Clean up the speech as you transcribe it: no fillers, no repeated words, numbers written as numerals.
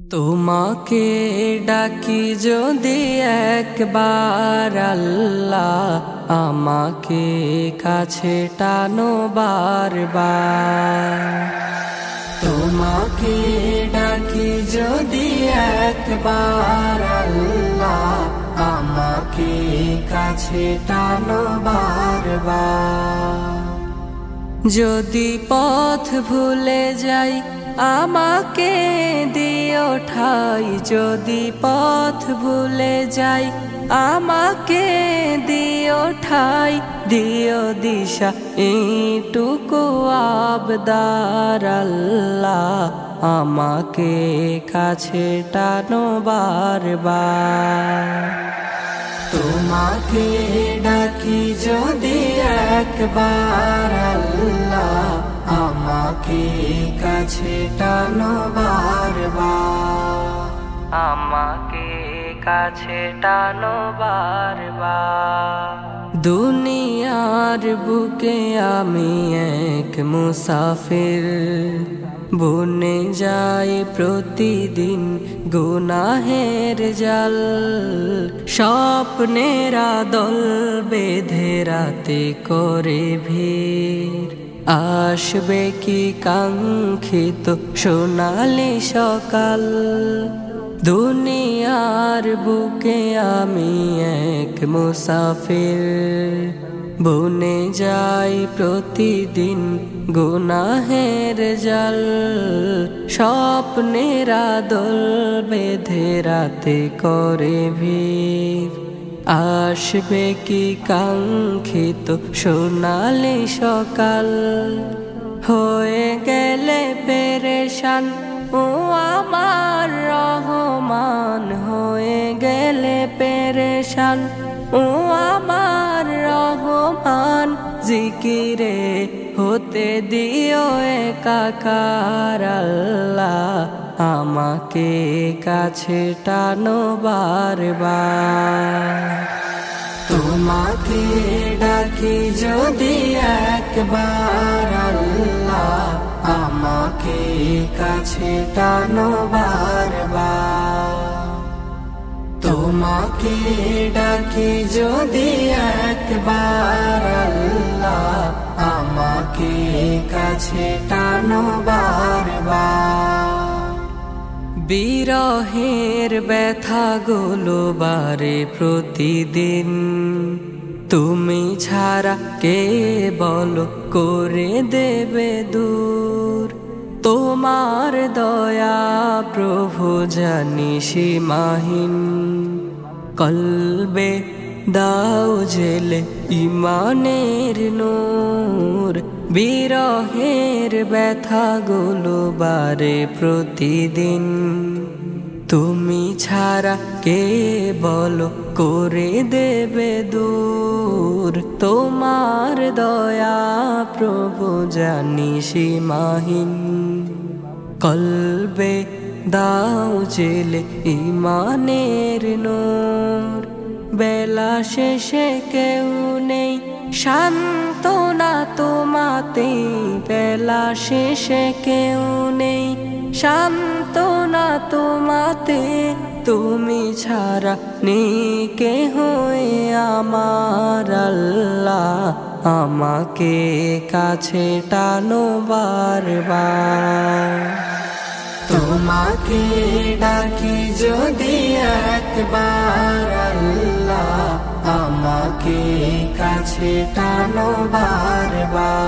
তোমাকে ডাকি যদি একবার আল্লাহ, আমাকে কাছে টানো বারবার। তোমাকে ডাকি যদি একবার আল্লাহ, আমাকে কাছে টানো বারবার। যদি পথ ভুলে যাই আমাকে দিও ঠাই, যদি পথ ভুলে যাই আমাকে দিও ঠাই, দিও দিশা এইটুকু আবদার আল্লাহ, আমাকে কাছে টানো বারবার। তোমাকে ডাকি যদি একবার আল্লাহ, আমাকে কাছে টানো বারবার, আমাকে কাছে টানো বারবার। দুনিয়ার বুকে আমি এক মুসাফির, বনে যাই প্রতিদিন গুনাহের জাল। স্বপ্নের দল বেঁধে রাতে করে ভিড়, আসবে কি কাঙ্ক্ষিত সোনালি সকাল। দুনিয়ার বুকে আমি এক মুসাফির, বনে যাই প্রতিদিন গুনাহের জাল। স্বপ্নের দল বেঁধে রাতে করে ভিড়, আসবে কি কাঙ্ক্ষিত সোনালি সকাল। হয়ে গেলে পেরেশান ও আমার রহমান, হয়ে গেলে পেরেশান ও আমার রহমান। জিকিরে হতে দিও একাকার আল্লাহ, আমাকে কাছে টানো বারবার। তোমাকে ডাকি যদি একবার আল্লাহ, আমাকে কাছে টানো বারবার। তোমাকে ডাকি যদি একবার আল্লাহ, আমাকে কাছে টানো বারবার। বিরহের ব্যথাগুলো বারে প্রতিদিন, তুমি ছাড়া কে বলো করে দেবে দূর। তোমার দয়া প্রভু জানি সীমাহীন, কলবে দাও জেলে ইমানের নূর। বিরহের ব্যথাগুলো বারে প্রতিদিন, তুমি ছাড়া কে বলো করে দেবে দূর। তোমার দয়া প্রভু জানি সীমাহীন, কলবে দাও জেলে ইমানের নূর। বেলা শেষে কেউ নেই সান্ত্বনা তোমাতে, বেলা শেষে কেউ নেই সান্ত্বনা তোমাতে। তুমি ছাড়া নেই কেহ আমার আল্লাহ, আমাকে কাছে টানো বারবার। তোমাকে ডাকি যদি একবার আল্লাহ, আমাকে কাছে টানো বারবার।